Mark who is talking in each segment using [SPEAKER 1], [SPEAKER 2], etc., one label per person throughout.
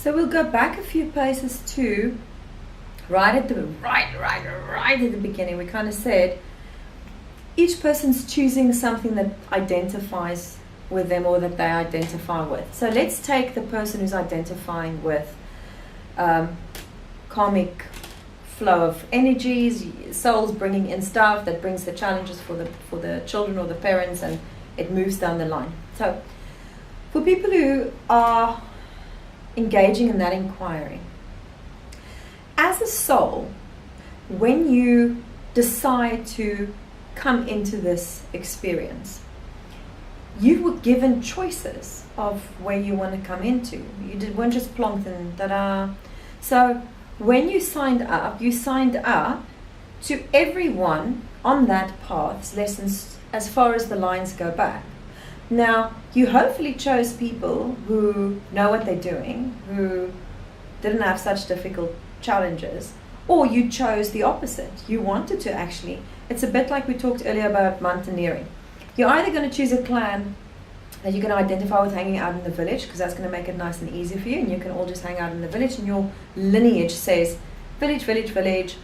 [SPEAKER 1] So we'll go back a few places to right at the beginning. We kind of said each person's choosing something that identifies with them or that they identify with. So let's take the person who's identifying with karmic flow of energies, souls bringing in stuff that brings the challenges for the children or the parents, and it moves down the line. So for people who are engaging in that inquiry, as a soul, when you decide to come into this experience, you were given choices of where you want to come into. Weren't just plonked and da-da. So when you signed up to everyone on that path's lessons as far as the lines go back. Now, you hopefully chose people who know what they're doing, who didn't have such difficult challenges, or you chose the opposite. You wanted to actually, it's a bit like we talked earlier about mountaineering. You're either going to choose a clan that you're going to identify with hanging out in the village, because that's going to make it nice and easy for you, and you can all just hang out in the village, and your lineage says village,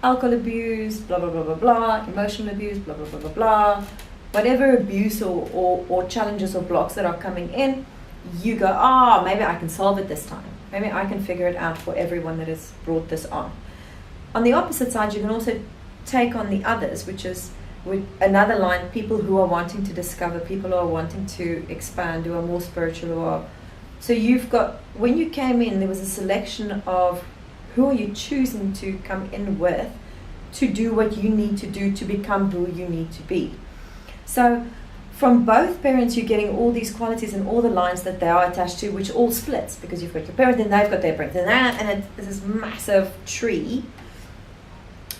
[SPEAKER 1] alcohol abuse, blah, blah, blah, blah, blah, emotional abuse, blah, blah, blah, blah, blah. Whatever abuse or challenges or blocks that are coming in, you go, maybe I can solve it this time. Maybe I can figure it out for everyone that has brought this on. On the opposite side, you can also take on the others, which is with another line, people who are wanting to discover, people who are wanting to expand, who are more spiritual. So you've got, when you came in, there was a selection of who are you choosing to come in with to do what you need to do to become who you need to be. So from both parents, you're getting all these qualities and all the lines that they are attached to, which all splits, because you've got your parent, then they've got their parent, and it's this massive tree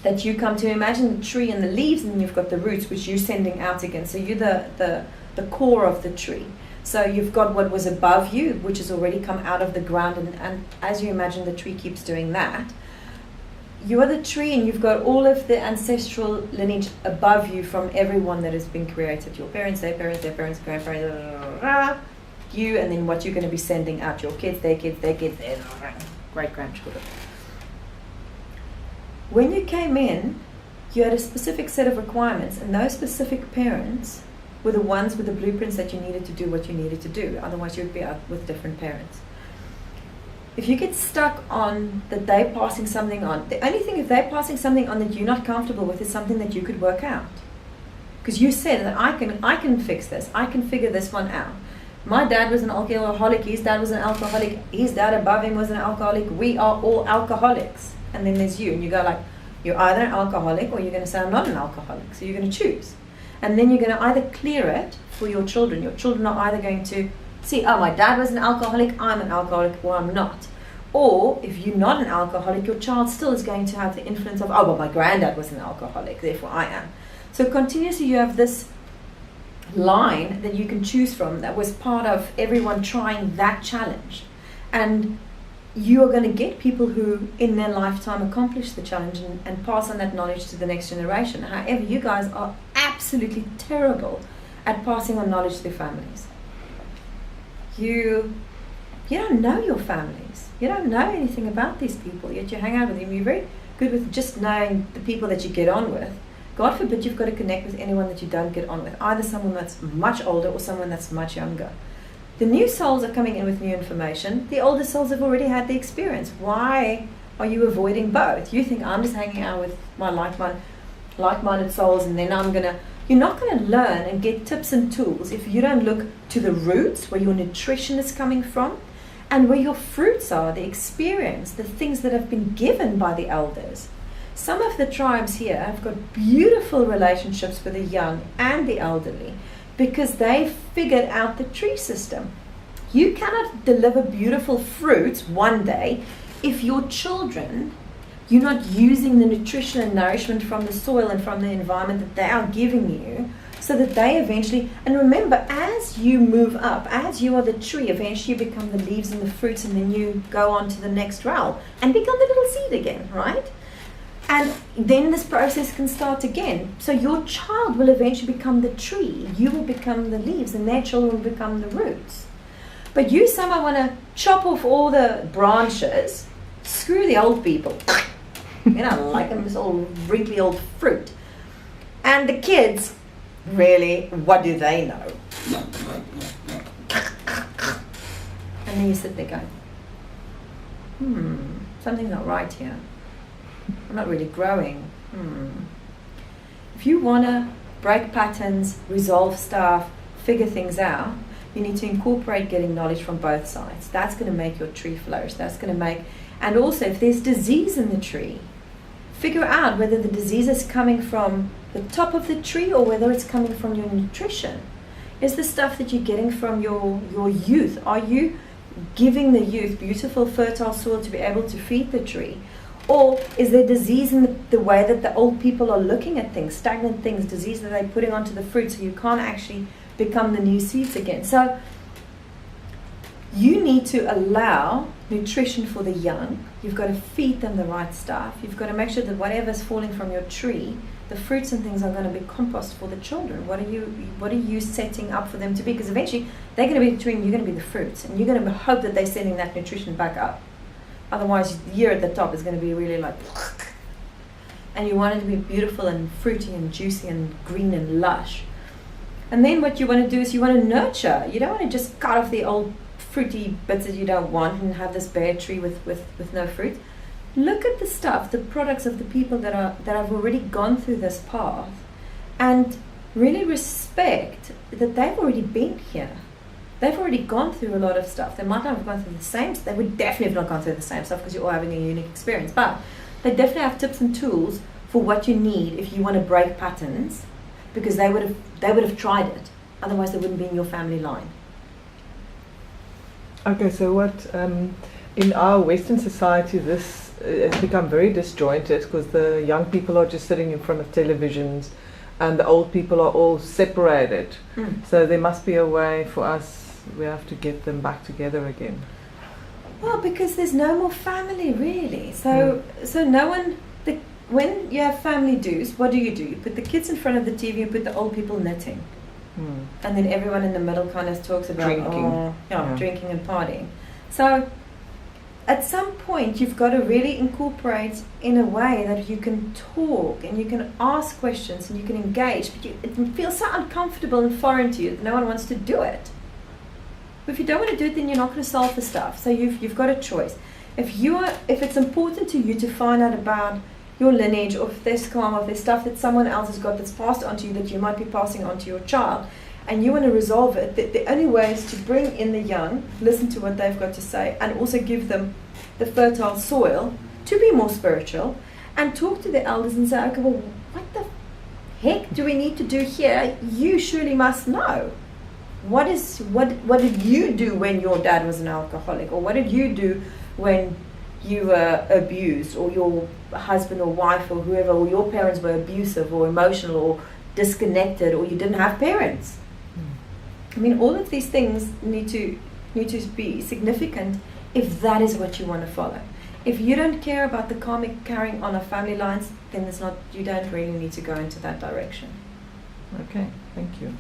[SPEAKER 1] that you come to. Imagine the tree and the leaves, and then you've got the roots, which you're sending out again. So you're the core of the tree. So you've got what was above you, which has already come out of the ground, and as you imagine the tree keeps doing that, you are the tree, and you've got all of the ancestral lineage above you from everyone that has been created. Your parents, their parents, their parents, grandparents, you, and then what you're going to be sending out, your kids, their kids, their kids, their great-grandchildren. When you came in, you had a specific set of requirements, and those specific parents were the ones with the blueprints that you needed to do what you needed to do. Otherwise, you'd be out with different parents. If you get stuck on that they're passing something on, the only thing if they're passing something on that you're not comfortable with is something that you could work out. Because you said that I can fix this, I can figure this one out. My dad was an alcoholic, his dad was an alcoholic, his dad above him was an alcoholic, we are all alcoholics. And then there's you, and you go like, you're either an alcoholic or you're going to say I'm not an alcoholic. So you're going to choose. And then you're going to either clear it for your children. Your children are either going to see, my dad was an alcoholic, I'm an alcoholic, or I'm not. Or if you're not an alcoholic, your child still is going to have the influence of, my granddad was an alcoholic, therefore I am. So continuously you have this line that you can choose from that was part of everyone trying that challenge. And you are going to get people who in their lifetime accomplish the challenge and pass on that knowledge to the next generation. However, you guys are absolutely terrible at passing on knowledge to their families. You don't know your families. You don't know anything about these people, yet you hang out with them. You're very good with just knowing the people that you get on with. God forbid you've got to connect with anyone that you don't get on with, either someone that's much older or someone that's much younger. The new souls are coming in with new information. The older souls have already had the experience. Why are you avoiding both? You think I'm just hanging out with my like-minded souls, and then you're not going to learn and get tips and tools if you don't look to the roots where your nutrition is coming from and where your fruits are, the experience, the things that have been given by the elders. Some of the tribes here have got beautiful relationships with the young and the elderly because they figured out the tree system. You cannot deliver beautiful fruits one day if your children, you're not using the nutrition and nourishment from the soil and from the environment that they are giving you, so that they eventually, and remember, as you move up, as you are the tree, eventually you become the leaves and the fruits, and then you go on to the next realm and become the little seed again, right? And then this process can start again. So your child will eventually become the tree, you will become the leaves, and their children will become the roots. But you somehow want to chop off all the branches, screw the old people. Like them, this old wrinkly old fruit. And the kids, really, what do they know? And then you sit there going, something's not right here. I'm not really growing. If you want to break patterns, resolve stuff, figure things out, you need to incorporate getting knowledge from both sides. That's going to make your tree flourish. That's going to make, and also if there's disease in the tree, figure out whether the disease is coming from the top of the tree or whether it's coming from your nutrition. Is the stuff that you're getting from your youth, are you giving the youth beautiful fertile soil to be able to feed the tree? Or is there disease in the way that the old people are looking at things, stagnant things, disease that they're putting onto the fruit so you can't actually become the new seeds again? So you need to allow nutrition for the young. You've got to feed them the right stuff. You've got to make sure that whatever's falling from your tree, the fruits and things are going to be compost for the children. What are you setting up for them to be? Because eventually they're going to be the tree and you're going to be the fruits, and you're going to hope that they're sending that nutrition back up. Otherwise, you're at the top is going to be really like, and you want it to be beautiful and fruity and juicy and green and lush. And then what you want to do is you want to nurture. You don't want to just cut off the old fruity bits that you don't want and have this bare tree with no fruit. Look at the stuff, the products of the people that have already gone through this path, and really respect that they've already been here. They've already gone through a lot of stuff. They might not have gone through the same. They would definitely have not gone through the same stuff because you're all having a unique experience. But they definitely have tips and tools for what you need if you want to break patterns, because they would have tried it. Otherwise, they wouldn't be in your family line.
[SPEAKER 2] Okay, so what in our Western society, this has become very disjointed because the young people are just sitting in front of televisions, and the old people are all separated. So there must be a way for us. We have to get them back together again.
[SPEAKER 1] Well, because there's no more family really. So no one. When you have family dues, what do? You put the kids in front of the TV and put the old people knitting. And then everyone in the middle kind of talks about drinking and partying. So at some point you've got to really incorporate in a way that you can talk and you can ask questions and you can engage, but it feels so uncomfortable and foreign to you that no one wants to do it. But if you don't want to do it, then you're not going to solve the stuff. So you've got a choice. If it's important to you to find out about your lineage, or if there's karma, if there's stuff that someone else has got that's passed on to you that you might be passing on to your child, and you want to resolve it, the only way is to bring in the young, listen to what they've got to say, and also give them the fertile soil to be more spiritual, and talk to the elders and say, okay, well, what the heck do we need to do here? You surely must know. What did you do when your dad was an alcoholic? Or what did you do when you were abused, or your husband or wife or whoever, or your parents were abusive or emotional or disconnected, or you didn't have parents? I mean, all of these things need to be significant if that is what you want to follow. If you don't care about the karmic carrying on of family lines, then you don't really need to go into that direction.
[SPEAKER 2] Okay, thank you.